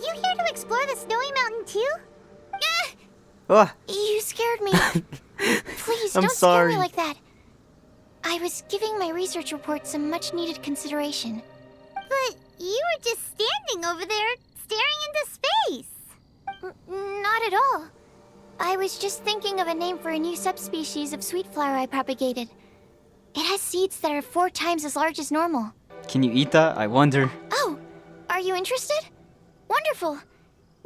you here to explore the snowy mountain too? You scared me. Please, I'm don't sorry. scare me like that. I was giving my research report some much-needed consideration. But you were just standing over there, staring into space. Not at all. I was just thinking of a name for a new subspecies of sweet flower I propagated. It has seeds that are 4 times as large as normal. Can you eat that? I wonder. Oh, are you interested? Wonderful.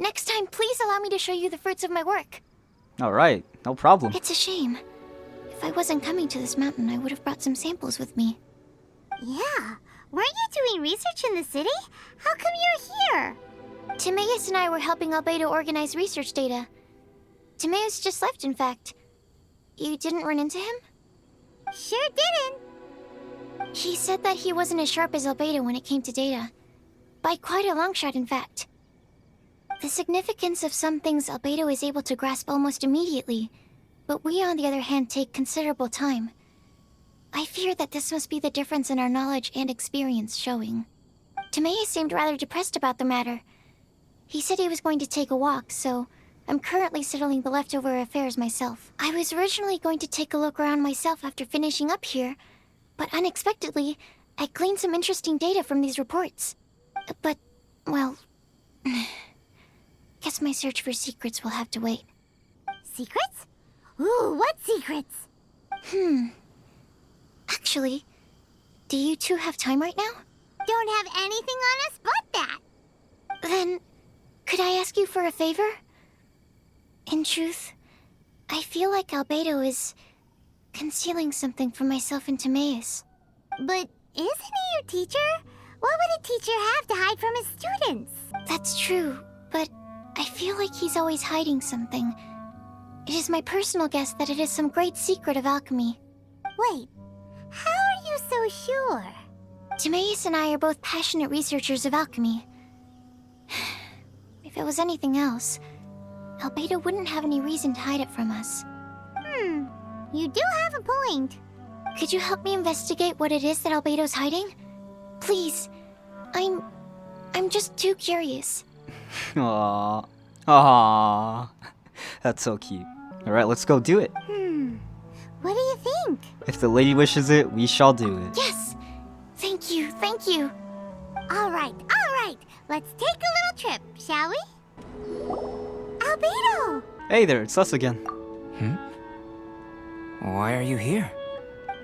Next time, please allow me to show you the fruits of my work. Alright, no problem. It's a shame. If I wasn't coming to this mountain, I would have brought some samples with me. Yeah. Weren't you doing research in the city? How come you're here? Timaeus and I were helping Albedo organize research data. Timaeus just left, in fact. You didn't run into him? Sure didn't. He said that he wasn't as sharp as Albedo when it came to data. By quite a long shot, in fact. The significance of some things Albedo is able to grasp almost immediately, but we, on the other hand, take considerable time. I fear that this must be the difference in our knowledge and experience showing. Timaeus seemed rather depressed about the matter. He said he was going to take a walk, so I'm currently settling the leftover affairs myself. I was originally going to take a look around myself after finishing up here, but unexpectedly, I gleaned some interesting data from these reports. But, well... guess my search for secrets will have to wait. Secrets? Ooh, what secrets? Actually, do you two have time right now? Don't have anything on us but that. Then, could I ask you for a favor? In truth, I feel like Albedo is concealing something from myself and Timaeus. But isn't he your teacher? What would a teacher have to hide from his students? That's true, but I feel like he's always hiding something. It is my personal guess that it is some great secret of alchemy. Wait, how are you so sure? Timaeus and I are both passionate researchers of alchemy. If it was anything else, Albedo wouldn't have any reason to hide it from us. You do have a point. Could you help me investigate what it is that Albedo's hiding? Please. I'm just too curious. Aww. Aww. That's so cute. Alright, let's go do it. What do you think? If the lady wishes it, we shall do it. Yes! Thank you, thank you. Alright. Let's take a little trip, shall we? Albedo! Hey there, it's us again. Why are you here?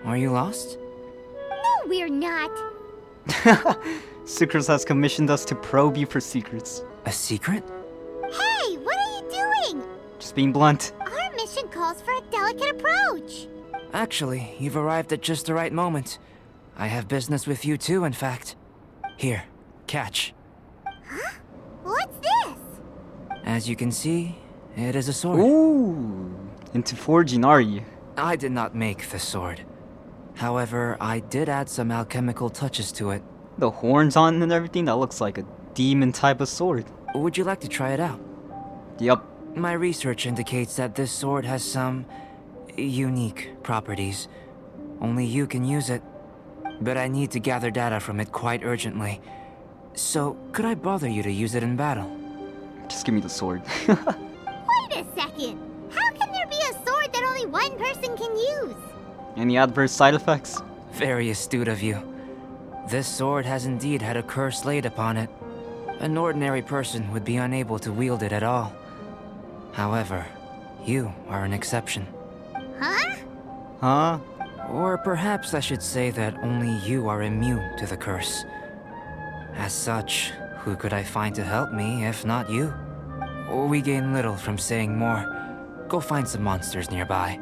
Are you lost? No, we're not. Sucrose has commissioned us to probe you for secrets. A secret? Hey, what are you doing? Just being blunt. Our mission calls for a delicate approach. Actually, you've arrived at just the right moment. I have business with you too, in fact. Here, catch. Huh? What's this? As you can see, it is a sword. Ooh, into forging, are you? I did not make the sword. However, I did add some alchemical touches to it. The horns on it and everything, that looks like a demon type of sword. Would you like to try it out? Yup. My research indicates that this sword has some unique properties. Only you can use it. But I need to gather data from it quite urgently. So, could I bother you to use it in battle? Just give me the sword. Wait a second. How can there be a sword that only one person can use? Any adverse side effects? Very astute of you. This sword has indeed had a curse laid upon it. An ordinary person would be unable to wield it at all. However, you are an exception. Huh? Huh? Or perhaps I should say that only you are immune to the curse. As such, who could I find to help me if not you? We gain little from saying more. Go find some monsters nearby.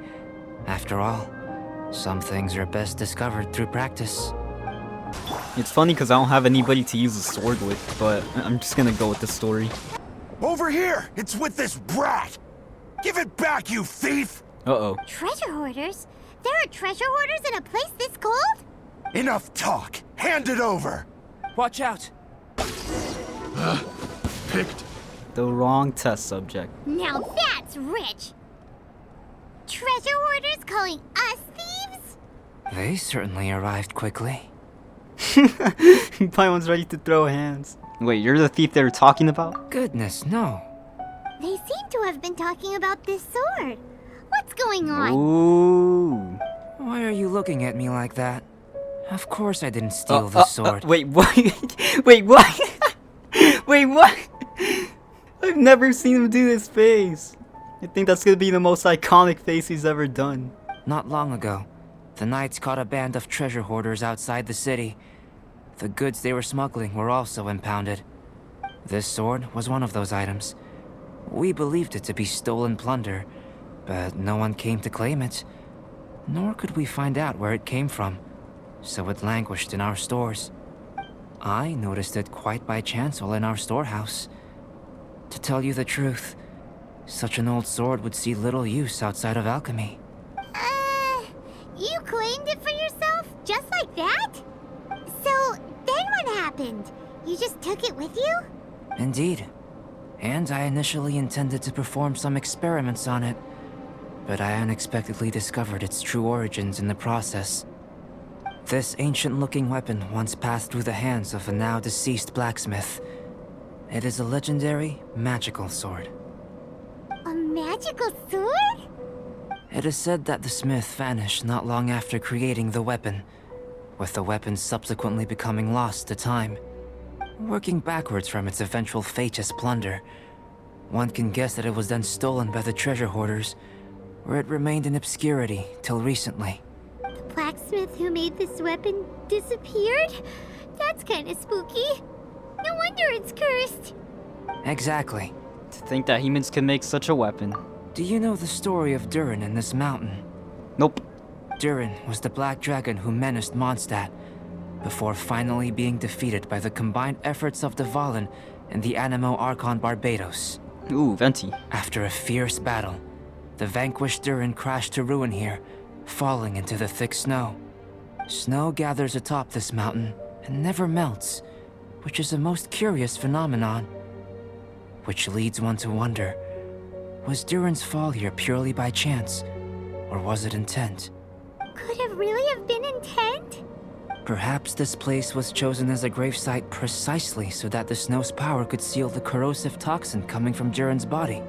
After all, some things are best discovered through practice. It's funny because I don't have anybody to use a sword with, but I'm just gonna go with the story. Over here! It's with this brat! Give it back, you thief! Uh-oh. Treasure hoarders? There are treasure hoarders in a place this cold? Enough talk! Hand it over! Watch out! Picked. The wrong test subject. Now that's rich! Treasure hoarders calling us thieves? They certainly arrived quickly. Paimon's ready to throw hands. Wait, you're the thief they were talking about? Goodness, no. They seem to have been talking about this sword. What's going on? Ooh. Why are you looking at me like that? Of course I didn't steal the sword. Wait, what? Wait, what? Wait, what? I've never seen him do this face. I think that's gonna be the most iconic face he's ever done. Not long ago, the knights caught a band of treasure hoarders outside the city. The goods they were smuggling were also impounded. This sword was one of those items. We believed it to be stolen plunder, but no one came to claim it. Nor could we find out where it came from, so it languished in our stores. I noticed it quite by chance while in our storehouse. To tell you the truth, such an old sword would see little use outside of alchemy. You claimed it for yourself? Just like that? So, then what happened? You just took it with you? Indeed. And I initially intended to perform some experiments on it, but I unexpectedly discovered its true origins in the process. This ancient-looking weapon once passed through the hands of a now-deceased blacksmith. It is a legendary, magical sword. A magical sword? It is said that the smith vanished not long after creating the weapon, with the weapon subsequently becoming lost to time. Working backwards from its eventual fate as plunder, one can guess that it was then stolen by the treasure hoarders, where it remained in obscurity till recently. The blacksmith who made this weapon disappeared? That's kinda spooky. No wonder it's cursed. Exactly. To think that humans can make such a weapon. Do you know the story of Durin in this mountain? Nope. Durin was the black dragon who menaced Mondstadt, before finally being defeated by the combined efforts of the Valen and the Animo Archon Barbados. Ooh, Venti. After a fierce battle, the vanquished Durin crashed to ruin here, falling into the thick snow. Snow gathers atop this mountain and never melts, which is a most curious phenomenon. Which leads one to wonder, was Durin's fall here purely by chance, or was it intent? Could it really have been intent? Perhaps this place was chosen as a gravesite precisely so that the snow's power could seal the corrosive toxin coming from Durin's body.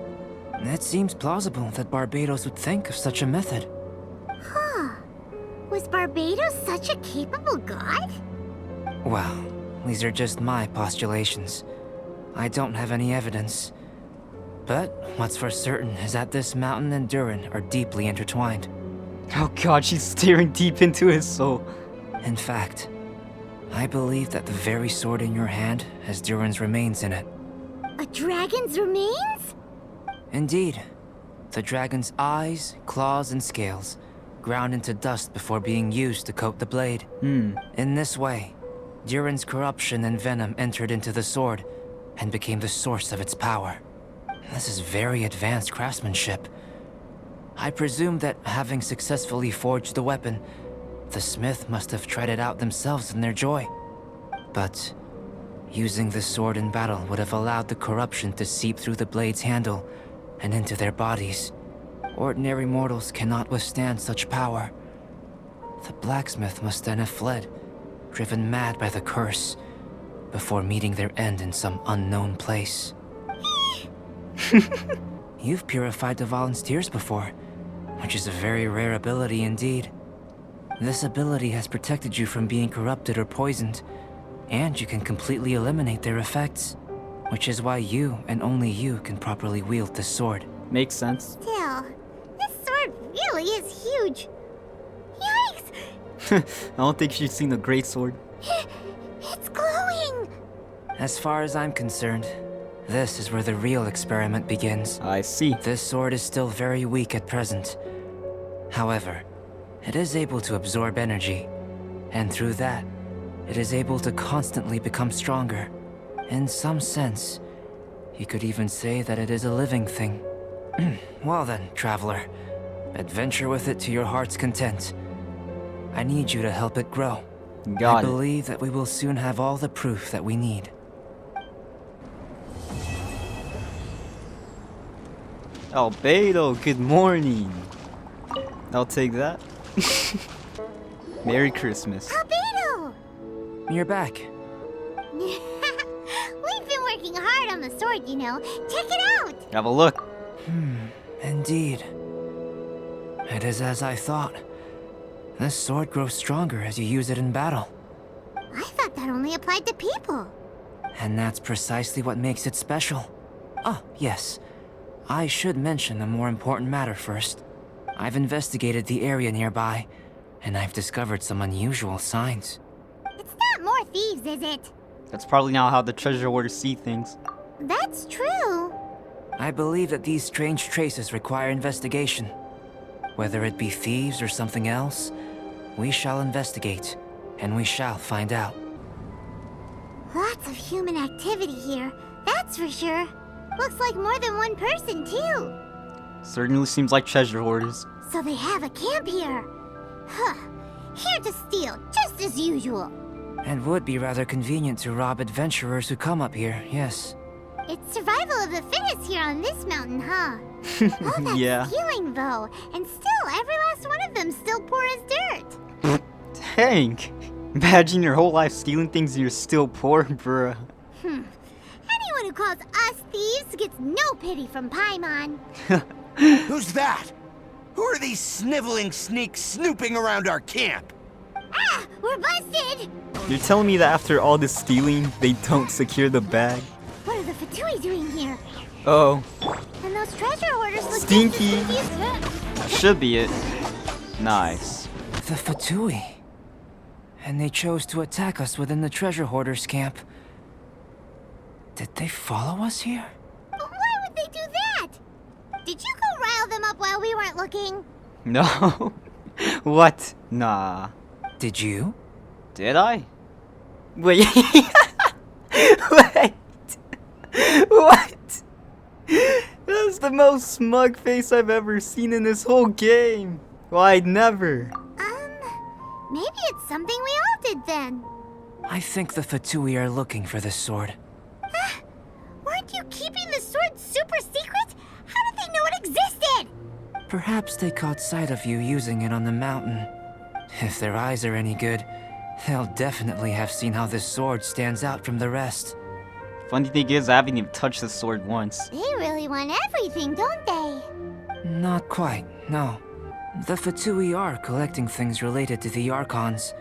It seems plausible that Barbados would think of such a method. Huh. Was Barbados such a capable god? Well, these are just my postulations. I don't have any evidence. But what's for certain is that this mountain and Durin are deeply intertwined. Oh god, she's staring deep into his soul. In fact, I believe that the very sword in your hand has Durin's remains in it. A dragon's remains? Indeed. The dragon's eyes, claws, and scales ground into dust before being used to coat the blade. In this way, Durin's corruption and venom entered into the sword and became the source of its power. This is very advanced craftsmanship. I presume that having successfully forged the weapon, the smith must have tried it out themselves in their joy. But using the sword in battle would have allowed the corruption to seep through the blade's handle and into their bodies. Ordinary mortals cannot withstand such power. The blacksmith must then have fled, driven mad by the curse, before meeting their end in some unknown place. You've purified the Valen's tears before, which is a very rare ability indeed. This ability has protected you from being corrupted or poisoned, and you can completely eliminate their effects, which is why you and only you can properly wield this sword. Makes sense. Still, this sword really is huge. Yikes! I don't think she's seen a great sword. It's glowing! As far as I'm concerned, this is where the real experiment begins. I see. This sword is still very weak at present. However, it is able to absorb energy, and through that, it is able to constantly become stronger. In some sense, you could even say that it is a living thing. Well then, traveler, adventure with it to your heart's content. I need you to help it grow. Got I it. believe that we will soon have all the proof that we need. Albedo, good morning. I'll take that. Merry Christmas. Albedo! You're back. Look working hard on the sword, you know. Check it out! Have a look. Indeed. It is as I thought. This sword grows stronger as you use it in battle. I thought that only applied to people. And that's precisely what makes it special. Oh, yes. I should mention a more important matter first. I've investigated the area nearby, and I've discovered some unusual signs. It's not more thieves, is it? That's probably not how the treasure hoarders see things. That's true. I believe that these strange traces require investigation. Whether it be thieves or something else, we shall investigate, and we shall find out. Lots of human activity here, that's for sure. Looks like more than one person, too. Certainly seems like treasure hoarders. So they have a camp here. Huh. Here to steal, just as usual. And would be rather convenient to rob adventurers who come up here, yes. It's survival of the fittest here on this mountain, huh? All that Yeah. stealing, though. And still, every last one of them still poor as dirt. Dang. Imagine your whole life stealing things and you're still poor, bruh. Anyone who calls us thieves gets no pity from Paimon. Who's that? Who are these sniveling sneaks snooping around our camp? Ah! We're busted! You're telling me that after all this stealing, they don't secure the bag? What are the Fatui doing here? Oh, And those treasure hoarders look Stinky. just as stinky as should be it. Nice. The Fatui. And they chose to attack us within the treasure hoarders' camp. Did they follow us here? But why would they do that? Did you go rile them up while we weren't looking? No. What? Nah. Did you? Did I? Wait. Wait. What? That's the most smug face I've ever seen in this whole game. Why, never. Maybe it's something we all did then. I think the Fatui are looking for this sword. Weren't you keeping the sword super secret? How did they know it existed? Perhaps they caught sight of you using it on the mountain. If their eyes are any good, they'll definitely have seen how this sword stands out from the rest. Funny thing is, I haven't even touched the sword once. They really want everything, don't they? Not quite, no. The Fatui are collecting things related to the Archons.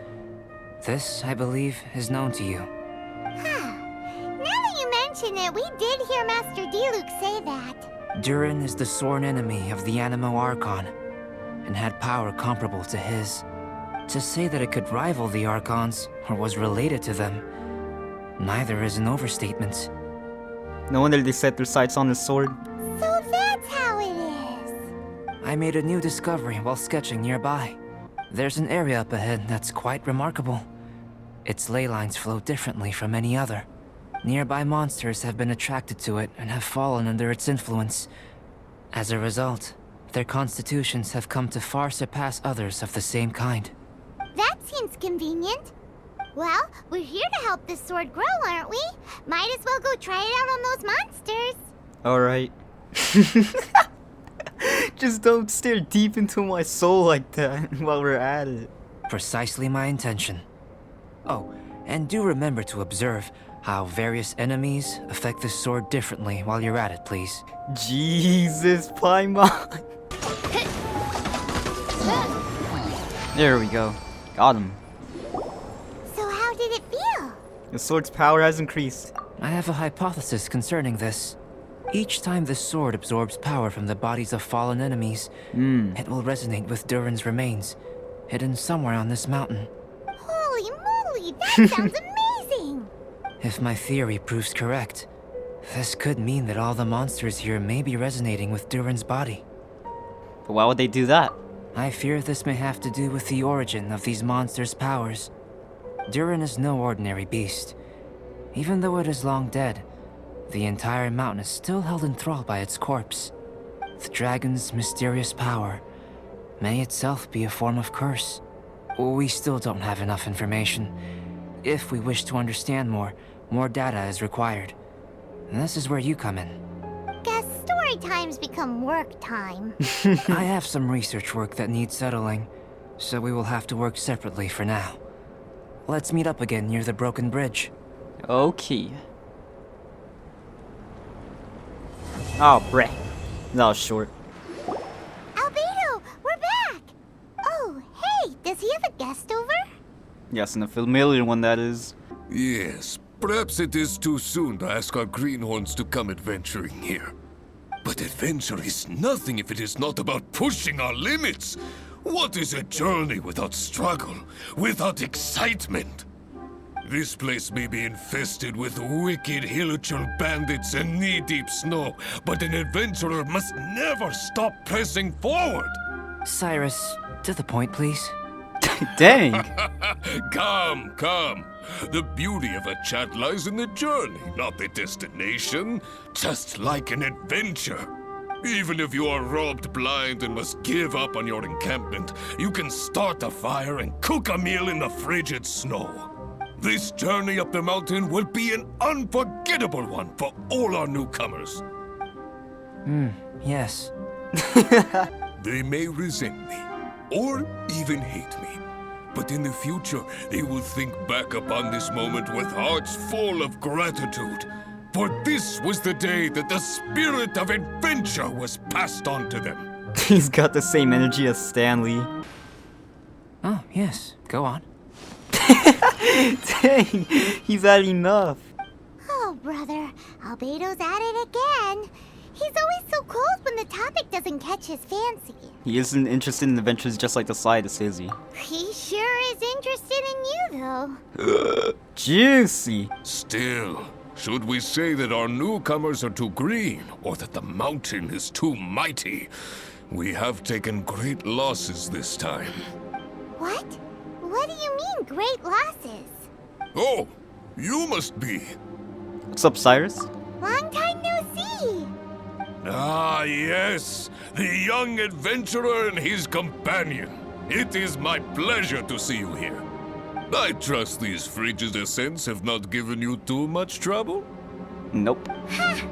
This, I believe, is known to you. Now that you mention it, we did hear Master Diluc say that. Durin is the sworn enemy of the Animo Archon, and had power comparable to his. To say that it could rival the Archons, or was related to them, neither is an overstatement. No wonder they set their sights on the sword. So that's how it is. I made a new discovery while sketching nearby. There's an area up ahead that's quite remarkable. Its ley lines flow differently from any other. Nearby monsters have been attracted to it and have fallen under its influence. As a result, their constitutions have come to far surpass others of the same kind. That seems convenient. Well, we're here to help this sword grow, aren't we? Might as well go try it out on those monsters. Alright. Just don't stare deep into my soul like that while we're at it. Precisely my intention. Oh, and do remember to observe how various enemies affect this sword differently while you're at it, please. Jesus, Paimon. There we go. Got him. So how did it feel? The sword's power has increased. I have a hypothesis concerning this. Each time this sword absorbs power from the bodies of fallen enemies, it will resonate with Durin's remains, hidden somewhere on this mountain. Holy moly, that sounds amazing! If my theory proves correct, this could mean that all the monsters here may be resonating with Durin's body. But why would they do that? I fear this may have to do with the origin of these monsters' powers. Durin is no ordinary beast. Even though it is long dead, the entire mountain is still held in thrall by its corpse. The dragon's mysterious power may itself be a form of curse. We still don't have enough information. If we wish to understand more data is required. And this is where you come in. Guess story times become work time. I have some research work that needs settling, so we will have to work separately for now. Let's meet up again near the broken bridge. Okay. Oh, breh. That was short. Albedo, we're back! Oh, hey, does he have a guest over? Yes, and a familiar one, that is. Yes, perhaps it is too soon to ask our greenhorns to come adventuring here. But adventure is nothing if it is not about pushing our limits. What is a journey without struggle, without excitement? This place may be infested with wicked hilichurl bandits and knee-deep snow, but an adventurer must never stop pressing forward. Cyrus, to the point, please. Dang. Come, come. The beauty of a chat lies in the journey, not the destination. Just like an adventure. Even if you are robbed blind and must give up on your encampment, you can start a fire and cook a meal in the frigid snow. This journey up the mountain will be an unforgettable one for all our newcomers. Yes. They may resent me, or even hate me. But in the future, they will think back upon this moment with hearts full of gratitude. For this was the day that the spirit of adventure was passed on to them. He's got the same energy as Stanley. Oh, yes. Go on. Dang, he's had enough. Oh, brother, Albedo's at it again. He's always so cold when the topic doesn't catch his fancy. He isn't interested in adventures just like the slightest, is he? He sure is interested in you, though. Juicy. Still, should we say that our newcomers are too green, or that the mountain is too mighty? We have taken great losses this time. What? What do you mean, great losses? Oh, you must be. What's up, Cyrus? Long time no see. Ah, yes, the young adventurer and his companion. It is my pleasure to see you here. I trust these frigid ascents have not given you too much trouble? Nope. Ha!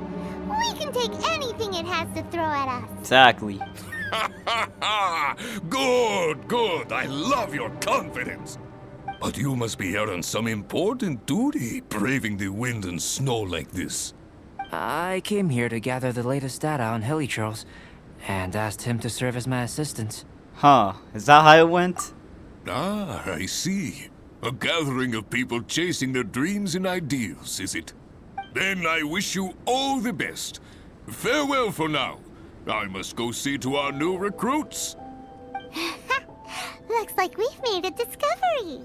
We can take anything it has to throw at us. Exactly. Ha ha ha! Good, good. I love your confidence. But you must be here on some important duty, braving the wind and snow like this. I came here to gather the latest data on hilichurls, and asked him to serve as my assistant. Huh, is that how it went? Ah, I see. A gathering of people chasing their dreams and ideals, is it? Then I wish you all the best. Farewell for now. I must go see to our new recruits. Looks like we've made a discovery.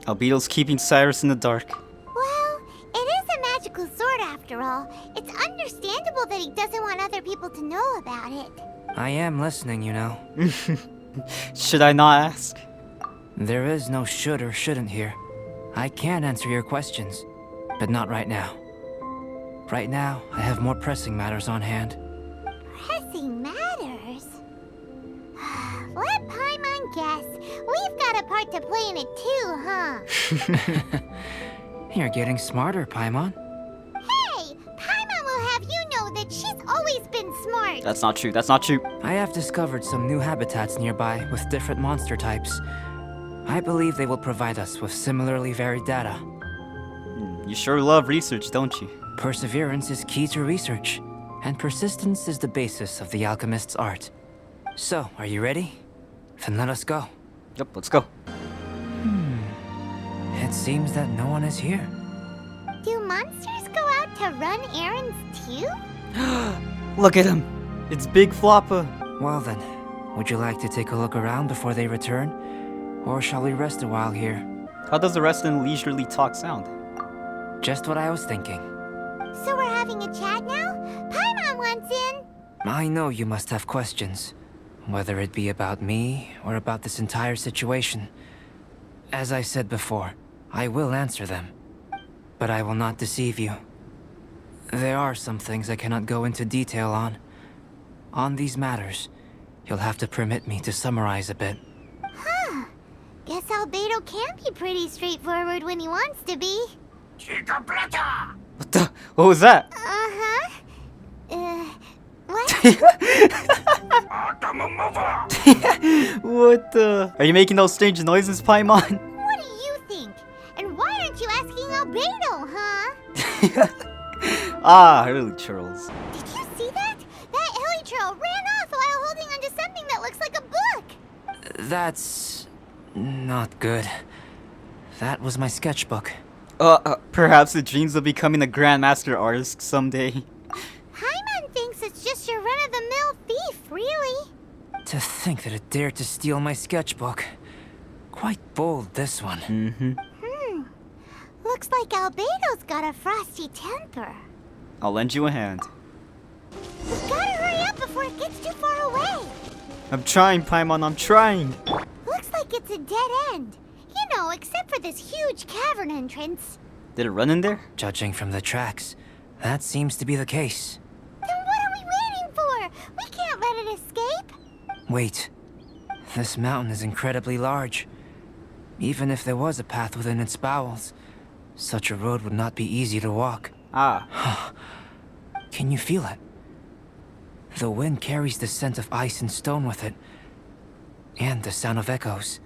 Albedo's keeping Cyrus in the dark. Well, it is a magical sword after all. It's understandable that he doesn't want other people to know about it. I am listening, you know. Should I not ask? There is no should or shouldn't here. I can answer your questions, but not right now. Right now, I have more pressing matters on hand. Pressing matters? Let Paimon guess. We've got a part to play in it too, huh? You're getting smarter, Paimon. Hey! Paimon will have you know that she's always been smart. That's not true, that's not true. I have discovered some new habitats nearby with different monster types. I believe they will provide us with similarly varied data. You sure love research, don't you? Perseverance is key to research, and persistence is the basis of the alchemist's art. So, are you ready? Then let us go. Yep, let's go. It seems that no one is here. Do monsters go out to run errands too? Look at him. It's Big Floppa. Well then, would you like to take a look around before they return? Or shall we rest a while here? How does the rest and leisurely talk sound? Just what I was thinking. So we're having a chat now? Paimon wants in. I know you must have questions, whether it be about me or about this entire situation. As I said before, I will answer them, but I will not deceive you. There are some things I cannot go into detail on. On these matters, you'll have to permit me to summarize a bit. Huh. Guess Albedo can be pretty straightforward when he wants to be. What the? What was that? Uh-huh. What? What the? Are you making those strange noises, Paimon? What do you think? And why aren't you asking Albedo, huh? Ah, really, Charles. Did you see that? That's not good. That was my sketchbook. Perhaps the dreams of becoming a grandmaster artist someday. Paimon thinks it's just your run-of-the-mill thief, really. To think that it dared to steal my sketchbook. Quite bold, this one. Looks like Albedo's got a frosty temper. I'll lend you a hand. We've gotta hurry up before it gets too far away. I'm trying, Paimon, I'm trying. Looks like it's a dead end. You know, except for this huge cavern entrance. Did it run in there? Judging from the tracks, that seems to be the case. Then what are we waiting for? We can't let it escape. Wait. This mountain is incredibly large. Even if there was a path within its bowels, such a road would not be easy to walk. Ah. Can you feel it? The wind carries the scent of ice and stone with it, and the sound of echoes.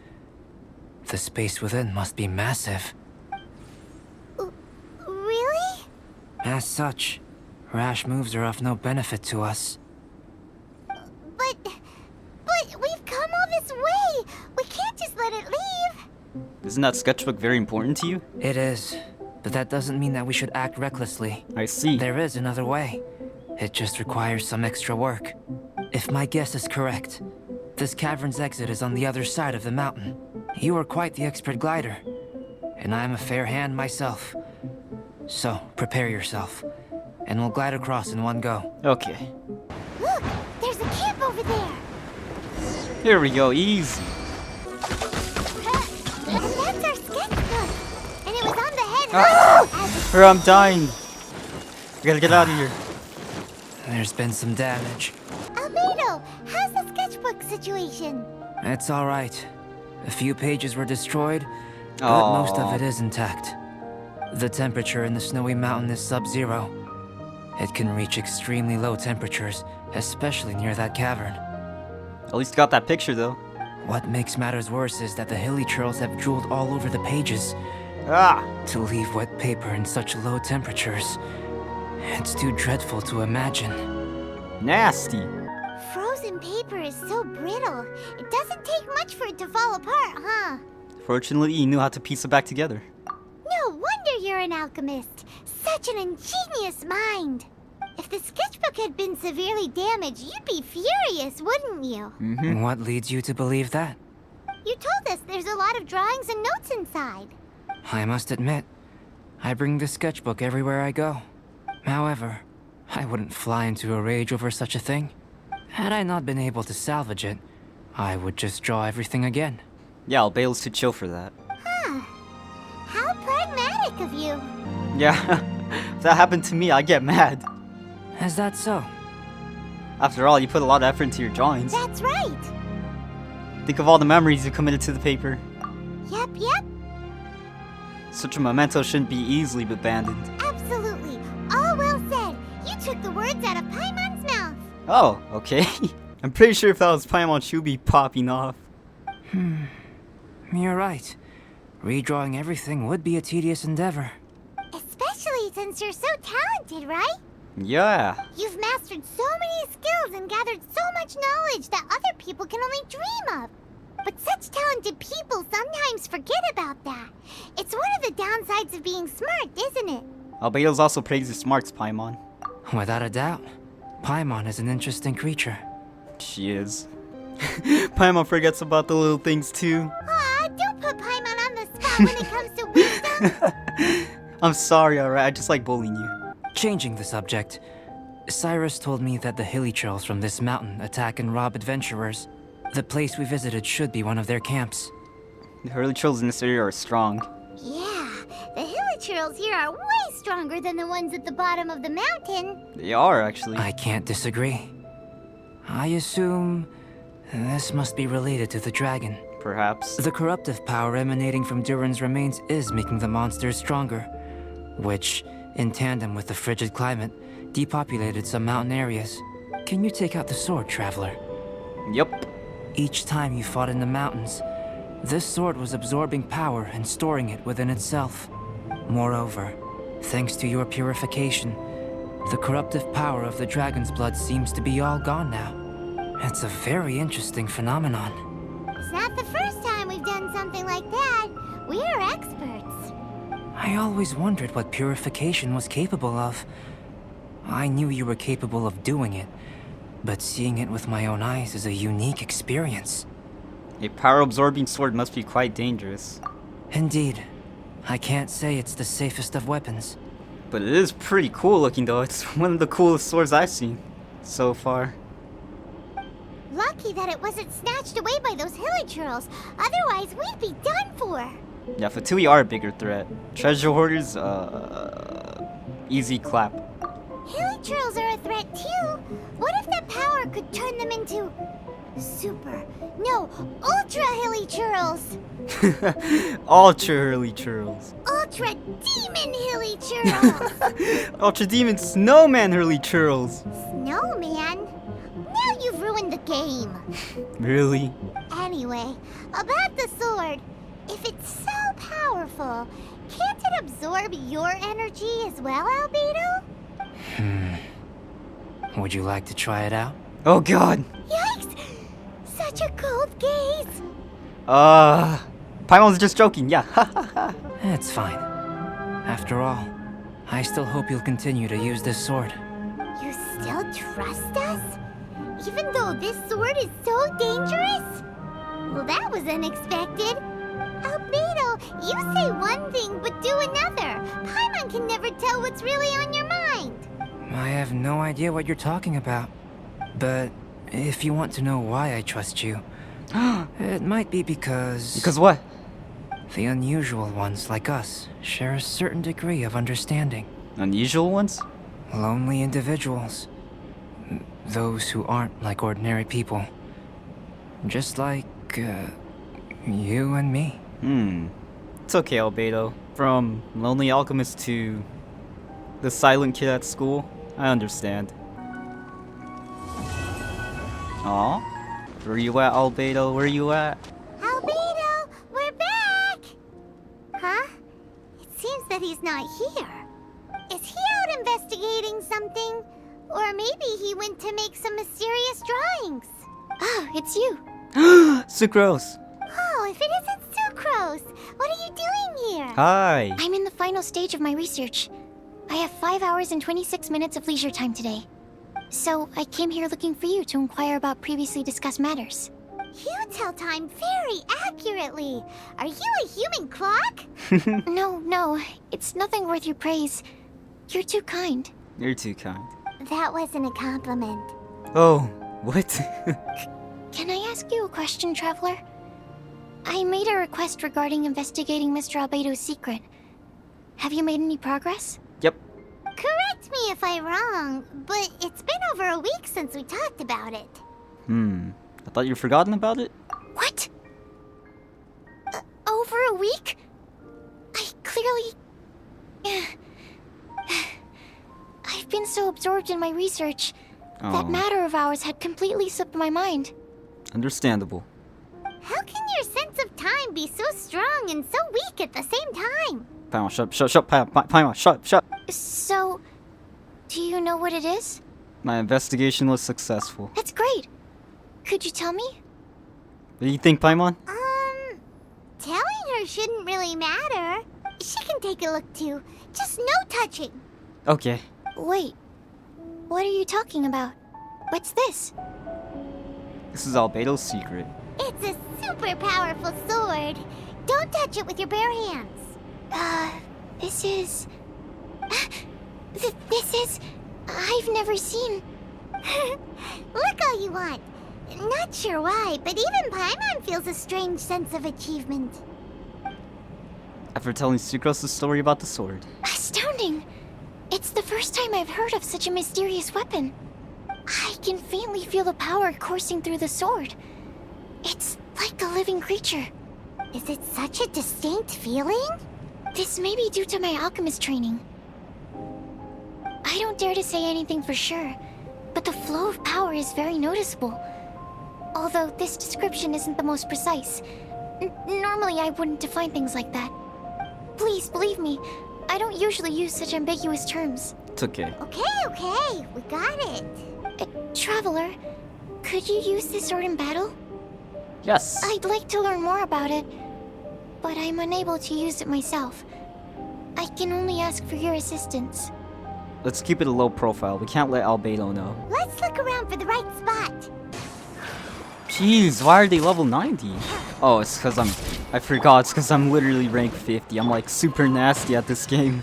The space within must be massive. Really? As such, rash moves are of no benefit to us. But we've come all this way. We can't just let it leave. Isn't that sketchbook very important to you? It is, but that doesn't mean that we should act recklessly. I see. There is another way. It just requires some extra work. If my guess is correct, this cavern's exit is on the other side of the mountain. You are quite the expert glider, and I am a fair hand myself. So, prepare yourself, and we'll glide across in one go. Okay. Look, there's a camp over there. Here we go, easy. And that's our sketchbook. And it was on the head Ah! Or I'm dying. We gotta get out of here. There's been some damage. Albedo, how's the sketchbook situation? It's alright. A few pages were destroyed, but most of it is intact. The temperature in the snowy mountain is sub-zero. It can reach extremely low temperatures, especially near that cavern. At least got that picture though. What makes matters worse is that the hilly churls have drooled all over the pages. Ah! To leave wet paper in such low temperatures, it's too dreadful to imagine. Nasty. Frozen paper is so brittle. It doesn't take much for it to fall apart, huh? Fortunately, you knew how to piece it back together. No wonder you're an alchemist. Such an ingenious mind. If the sketchbook had been severely damaged, you'd be furious, wouldn't you? What leads you to believe that? You told us there's a lot of drawings and notes inside. I must admit, I bring this sketchbook everywhere I go. However, I wouldn't fly into a rage over such a thing. Had I not been able to salvage it, I would just draw everything again. Yeah, Albedo's too chill for that. Huh. How pragmatic of you. Yeah, if that happened to me, I'd get mad. Is that so? After all, you put a lot of effort into your drawings. That's right. Think of all the memories you committed to the paper. Yep. Such a memento shouldn't be easily abandoned. Absolutely. All well said. You took the words out of Paimon's mouth. Oh, okay. I'm pretty sure if that was Paimon, she would be popping off. You're right. Redrawing everything would be a tedious endeavor. Especially since you're so talented, right? Yeah. You've mastered so many skills and gathered so much knowledge that other people can only dream of. But such talented people sometimes forget about that. It's one of the downsides of being smart, isn't it? Albedo's also praises smarts, Paimon. Without a doubt, Paimon is an interesting creature. She is. Paimon forgets about the little things too. Aw, don't put Paimon on the spot when it comes to wisdom. I'm sorry, alright? I just like bullying you. Changing the subject, Cyrus told me that the hilly churls from this mountain attack and rob adventurers. The place we visited should be one of their camps. The early trolls in this area are strong. Yeah, the hilichurls here are way stronger than the ones at the bottom of the mountain. They are, actually. I can't disagree. I assume this must be related to the dragon. Perhaps. The corruptive power emanating from Durin's remains is making the monsters stronger, which, in tandem with the frigid climate, depopulated some mountain areas. Can you take out the sword, traveler? Yup. Each time you fought in the mountains, this sword was absorbing power and storing it within itself. Moreover, thanks to your purification, the corruptive power of the dragon's blood seems to be all gone now. It's a very interesting phenomenon. Is that the first time we've done something like that. We're experts. I always wondered what purification was capable of. I knew you were capable of doing it, but seeing it with my own eyes is a unique experience. A power-absorbing sword must be quite dangerous. Indeed. I can't say it's the safest of weapons. But it is pretty cool looking though. It's one of the coolest swords I've seen so far. Lucky that it wasn't snatched away by those hilly churls. Otherwise, we'd be done for. Yeah, Fatui are a bigger threat. Treasure hoarders, easy clap. Hilly churls are a threat too. What if that power could turn them into ultra hilly churls? Ultra hurly churls. Ultra demon hilly churls. Ultra demon snowman hurly churls. Snowman? Now you've ruined the game. Really? Anyway, about the sword. If it's so powerful, can't it absorb your energy as well, Albedo? Would you like to try it out? Oh god. Yikes! Such a cold gaze. Paimon's just joking, yeah. It's fine. After all, I still hope you'll continue to use this sword. You still trust us? Even though this sword is so dangerous? Well, that was unexpected. Albedo, you say one thing but do another. Paimon can never tell what's really on your mind. I have no idea what you're talking about. But if you want to know why I trust you, it might be because... Because what? The unusual ones like us share a certain degree of understanding. Unusual ones? Lonely individuals. Those who aren't like ordinary people. Just like, you and me. It's okay, Albedo. From Lonely Alchemist to the silent kid at school, I understand. Aw? Where you at, Albedo? Where you at? Albedo, we're back! Huh? It seems that he's not here. Is he out investigating something? Or maybe he went to make some mysterious drawings. Ah, it's you. Sucrose! Oh, if it isn't Sucrose! What are you doing here? Hi! I'm in the final stage of my research. I have 5 hours and 26 minutes of leisure time today. So, I came here looking for you to inquire about previously discussed matters. You tell time very accurately. Are you a human clock? No, it's nothing worth your praise. You're too kind. You're too kind. That wasn't a compliment. Oh, what? Can I ask you a question, Traveler? I made a request regarding investigating Mr. Albedo's secret. Have you made any progress? Yep. Correct me if I'm wrong, but it's been over a week since we talked about it. I thought you'd forgotten about it? What? Over a week? I clearly... I've been so absorbed in my research. That matter of ours had completely slipped my mind. Understandable. How can your sense of time be so strong and so weak at the same time? Paimon, shut, Paimon, shut. So, do you know what it is? My investigation was successful. That's great. Could you tell me? What do you think, Paimon? Telling her shouldn't really matter. She can take a look too. Just no touching. Okay. Wait. What are you talking about? What's this? This is Albedo's secret. It's a super powerful sword. Don't touch it with your bare hands. This is... This is... I've never seen... Look all you want. Not sure why, but even Paimon feels a strange sense of achievement. After telling Sucrose the story about the sword. Astounding! It's the first time I've heard of such a mysterious weapon. I can faintly feel the power coursing through the sword. It's like a living creature. Is it such a distinct feeling? This may be due to my alchemist training. I don't dare to say anything for sure, but the flow of power is very noticeable. Although this description isn't the most precise. Normally I wouldn't define things like that. Please believe me, I don't usually use such ambiguous terms. It's okay. Okay, we got it. Traveler, could you use this sword in battle? Yes. I'd like to learn more about it, but I'm unable to use it myself. I can only ask for your assistance. Let's keep it a low profile. We can't let Albedo know. Let's look around for the right spot. Jeez, why are they level 90? Oh, it's because I forgot, it's because I'm literally rank 50. I'm like super nasty at this game.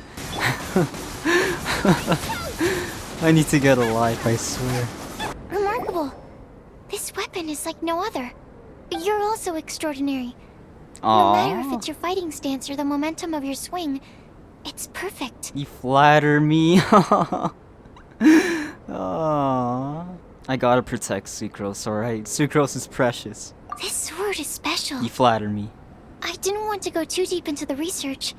I need to get a life, I swear. Remarkable. This weapon is like no other. You're also extraordinary. No Aww. matter if it's your fighting stance or the momentum of your swing, it's perfect. You flatter me. Aww. I gotta protect Sucrose, alright? Sucrose is precious. This sword is special. You flatter me. I didn't want to go too deep into the research,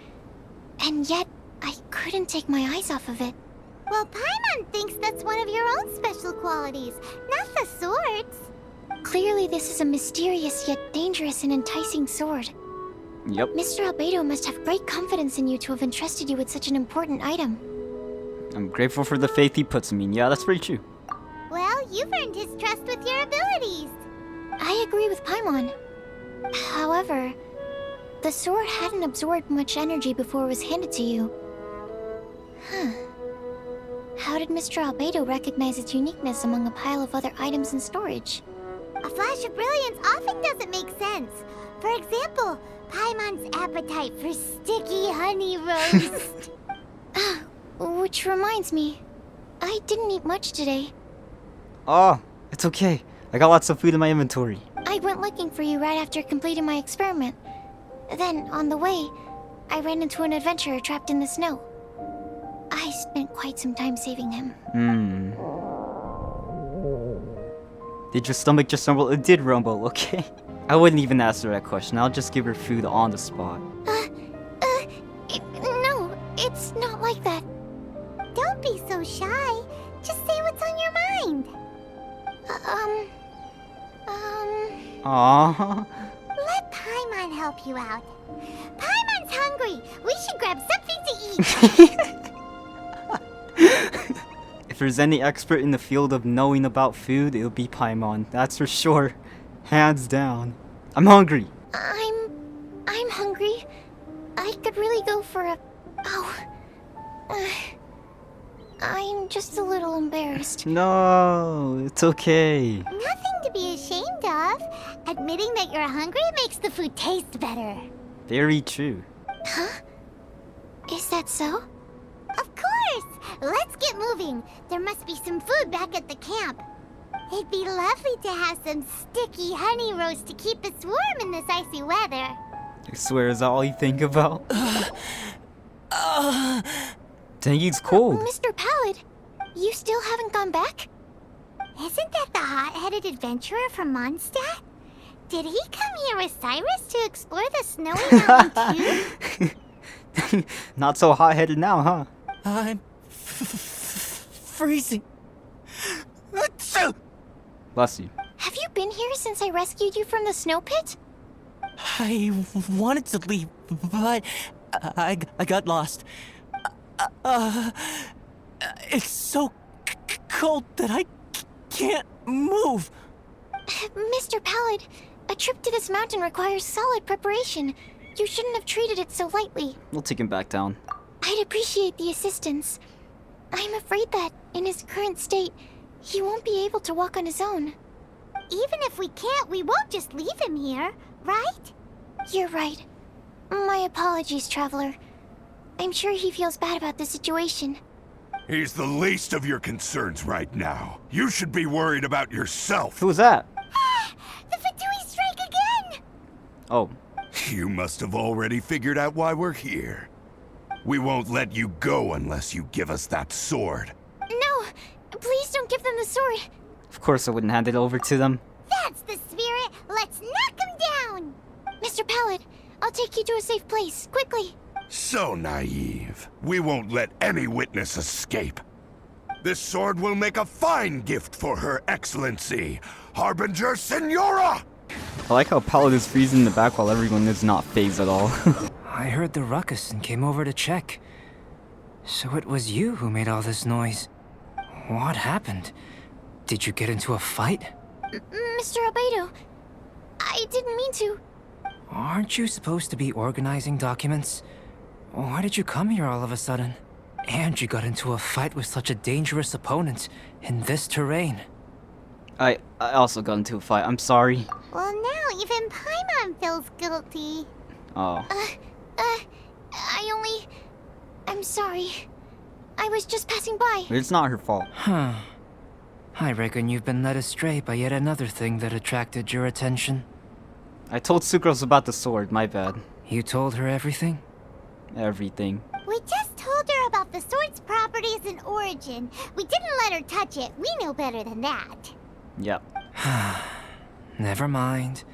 and yet I couldn't take my eyes off of it. Well, Paimon thinks that's one of your own special qualities, not the sword's. Clearly this is a mysterious yet dangerous and enticing sword. Yep. Mr. Albedo must have great confidence in you to have entrusted you with such an important item. I'm grateful for the faith he puts in me. Yeah, that's pretty true. Well, you've earned his trust with your abilities. I agree with Paimon. However, the sword hadn't absorbed much energy before it was handed to you. Huh. How did Mr. Albedo recognize its uniqueness among a pile of other items in storage? A flash of brilliance often doesn't make sense. For example, Paimon's appetite for sticky honey roast. Which reminds me, I didn't eat much today. Oh, it's okay. I got lots of food in my inventory. I went looking for you right after completing my experiment. Then, on the way, I ran into an adventurer trapped in the snow. I spent quite some time saving him. Did your stomach just rumble? It did rumble, okay? I wouldn't even ask her that question. I'll just give her food on the spot. No, it's not like that. Don't be so shy. Just say what's on your mind. Aww. Let Paimon help you out. Paimon's hungry. We should grab something to eat. If there's any expert in the field of knowing about food, it'll be Paimon. That's for sure. Hands down. I'm hungry. I'm hungry. I could really go for a... I'm just a little embarrassed. No, it's okay. Nothing to be ashamed of. Admitting that you're hungry makes the food taste better. Very true. Huh? Is that so? Of course! Let's get moving. There must be some food back at the camp. It'd be lovely to have some sticky honey roast to keep us warm in this icy weather. I swear, is that all you think about? Dang, it's cold. Mr. Pallid, you still haven't gone back? Isn't that the hot-headed adventurer from Mondstadt? Did he come here with Cyrus to explore the snowy mountain too? Not so hot-headed now, huh? I'm freezing. Bless you. Have you been here since I rescued you from the snow pit? I wanted to leave, but I got lost. It's so cold that I can't move. Mr. Pallid, a trip to this mountain requires solid preparation. You shouldn't have treated it so lightly. We'll take him back down. I'd appreciate the assistance. I'm afraid that, in his current state, he won't be able to walk on his own. Even if we can't, we won't just leave him here, right? You're right. My apologies, Traveler. I'm sure he feels bad about the situation. He's the least of your concerns right now. You should be worried about yourself. Who was that? The Fatui strike again! Oh. You must have already figured out why we're here. We won't let you go unless you give us that sword. No! Please don't give them the sword! Of course I wouldn't hand it over to them. That's the spirit! Let's knock him down! Mr. Pallid, I'll take you to a safe place, quickly! So naive. We won't let any witness escape. This sword will make a fine gift for Her Excellency, Harbinger Signora! I like how Pallid is freezing in the back while everyone is not phased at all. I heard the ruckus and came over to check. So it was you who made all this noise. What happened? Did you get into a fight? Mr. Albedo, I didn't mean to. Aren't you supposed to be organizing documents? Why did you come here all of a sudden? And you got into a fight with such a dangerous opponent in this terrain. I also got into a fight. I'm sorry. Well, now even Paimon feels guilty. Oh. I'm sorry. I was just passing by. It's not her fault. Huh. I reckon you've been led astray by yet another thing that attracted your attention. I told Sucrose about the sword, my bad. You told her everything? Everything. We just told her about the sword's properties and origin. We didn't let her touch it. We know better than that. Yep. Never mind.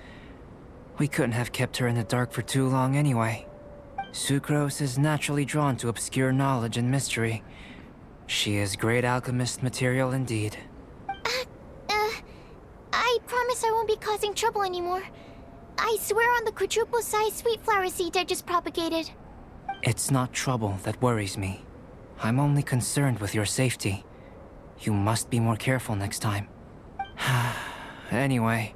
We couldn't have kept her in the dark for too long anyway. Sucrose is naturally drawn to obscure knowledge and mystery. She is great alchemist material indeed. I promise I won't be causing trouble anymore. I swear on the quadruple-sized sweet flower seed I just propagated. It's not trouble that worries me. I'm only concerned with your safety. You must be more careful next time. Anyway,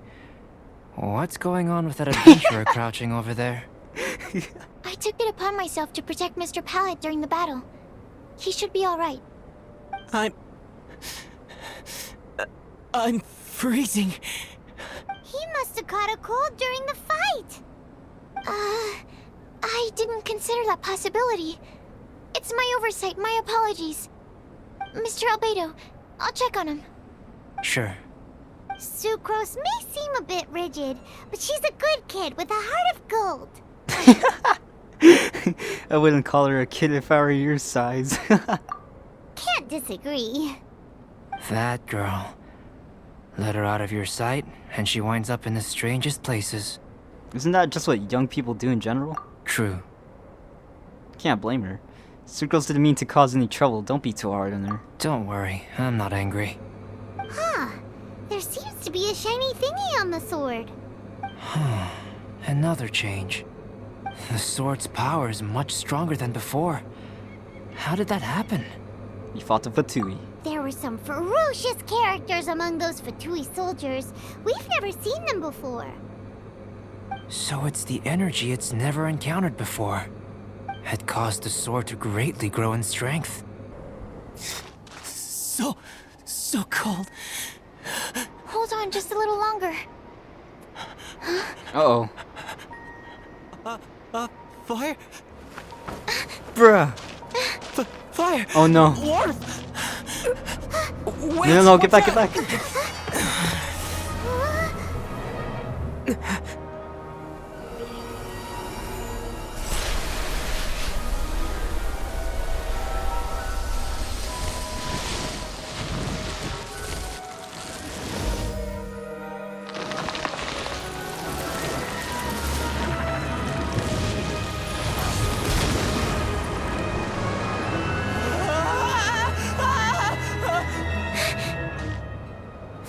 what's going on with that adventurer crouching over there? I took it upon myself to protect Mr. Pallet during the battle. He should be alright. I'm freezing. He must have caught a cold during the fight. I didn't consider that possibility. It's my oversight, my apologies. Mr. Albedo, I'll check on him. Sure. Sucrose may seem a bit rigid, but she's a good kid with a heart of gold. I wouldn't call her a kid if I were your size. Can't disagree. That girl. Let her out of your sight, and she winds up in the strangest places. Isn't that just what young people do in general? True. Can't blame her. Sucrose didn't mean to cause any trouble. Don't be too hard on her. Don't worry, I'm not angry. Huh. There seems to be a shiny thingy on the sword. Another change. The sword's power is much stronger than before. How did that happen? You fought the Fatui. There were some ferocious characters among those Fatui soldiers. We've never seen them before. So it's the energy it's never encountered before. Had caused the sword to greatly grow in strength. So cold. Hold on just a little longer. Uh-oh. Fire? Bruh. Fire! Oh no. Warmth! Wait, No, get back, get back.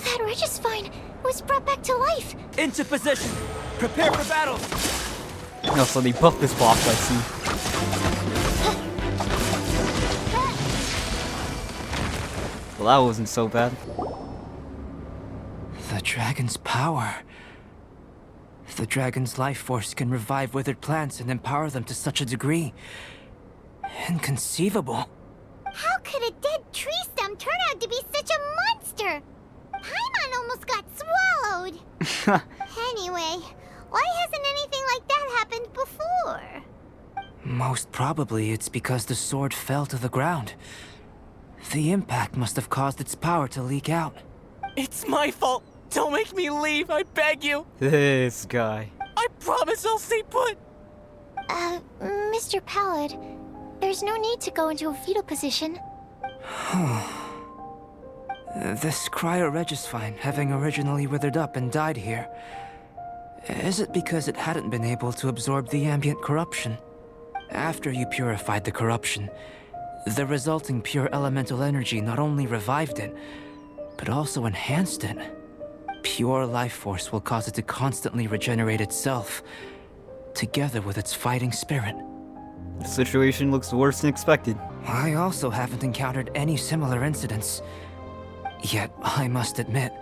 That Regis-Vine was brought back to life. Into position! Prepare for battle! No, so they buffed this boss, I see. Well, that wasn't so bad. The dragon's power. The dragon's life force can revive withered plants and empower them to such a degree. Inconceivable. How could a dead tree stem turn out to be such a monster? Paimon almost got swallowed. Anyway, why hasn't anything like that happened before? Most probably it's because the sword fell to the ground. The impact must have caused its power to leak out. It's my fault! Don't make me leave, I beg you! This guy. I promise I'll stay put! Mr. Pallet, there's no need to go into a fetal position. This cryo-Regis-Vine, having originally withered up and died here, is it because it hadn't been able to absorb the ambient corruption? After you purified the corruption, the resulting pure elemental energy not only revived it, but also enhanced it. Pure life force will cause it to constantly regenerate itself, together with its fighting spirit. The situation looks worse than expected. I also haven't encountered any similar incidents. Yet, I must admit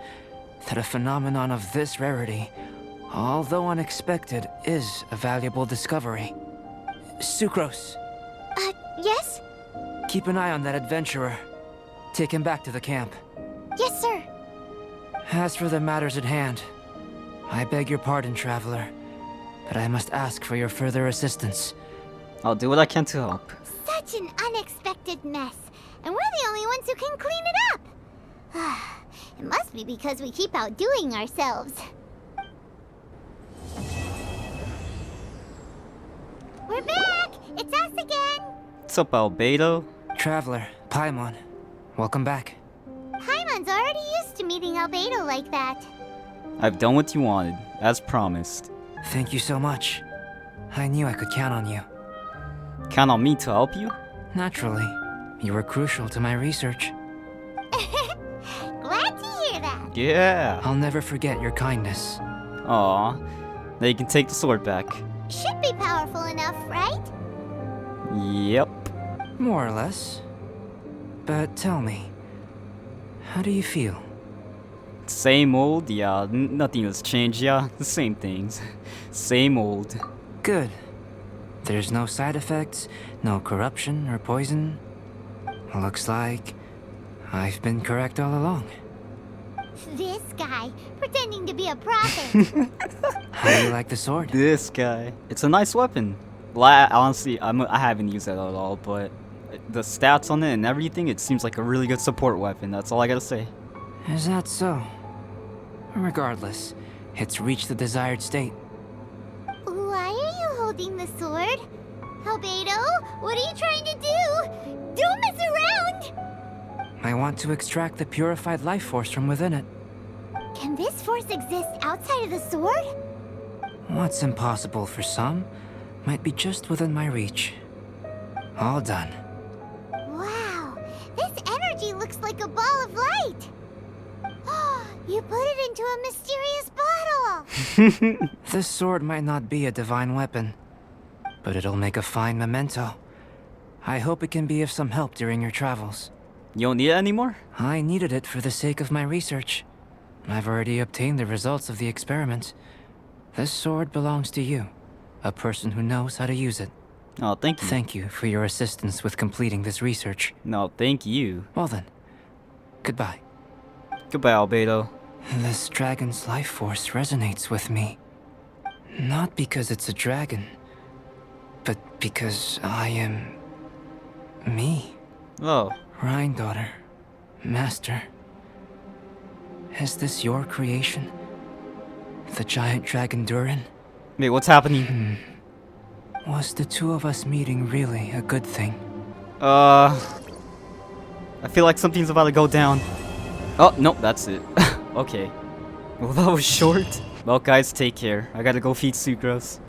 that a phenomenon of this rarity although unexpected, is a valuable discovery. Sucrose, Yes? keep an eye on that adventurer. Take him back to the camp. Yes, sir. As for the matters at hand, I beg your pardon, traveler, but I must ask for your further assistance. I'll do what I can to help. Such an unexpected mess, and we're the only ones who can clean it up. It must be because we keep outdoing ourselves. We're back! It's us again! What's up, Albedo? Traveler, Paimon, welcome back. Paimon's already used to meeting Albedo like that. I've done what you wanted, as promised. Thank you so much. I knew I could count on you. Count on me to help you? Naturally, you were crucial to my research. Glad to hear that. Yeah. I'll never forget your kindness. Aw. Now you can take the sword back. Should be powerful enough, right? Yep. More or less. But tell me, how do you feel? Same old, yeah. Nothing has changed, yeah. The same things. Same old. Good. There's no side effects, no corruption or poison. Looks like I've been correct all along. This guy, pretending to be a prophet. How do you like the sword? This guy. It's a nice weapon. Well, honestly, I haven't used it at all, but the stats on it and everything, it seems like a really good support weapon. That's all I gotta say. Is that so? Regardless, it's reached the desired state. Why are you holding the sword? Albedo, what are you trying to do? Don't mess around! I want to extract the purified life force from within it. Can this force exist outside of the sword? What's impossible for some might be just within my reach. All done. Wow, this energy looks like a ball of light. You put it into a mysterious bottle. This sword might not be a divine weapon, but it'll make a fine memento. I hope it can be of some help during your travels. You don't need it anymore? I needed it for the sake of my research. I've already obtained the results of the experiment. This sword belongs to you, a person who knows how to use it. Oh, thank you. Thank you for your assistance with completing this research. No, thank you. Well then, goodbye. Goodbye, Albedo. This dragon's life force resonates with me. Not because it's a dragon, but because I am... me. Oh. Rhine daughter, Master. Is this your creation? The giant dragon Durin? Wait, what's happening? Was the two of us meeting really a good thing? I feel like something's about to go down. Oh, nope, that's it. Okay. Well, that was short. Well, guys, take care. I gotta go feed Sucrose.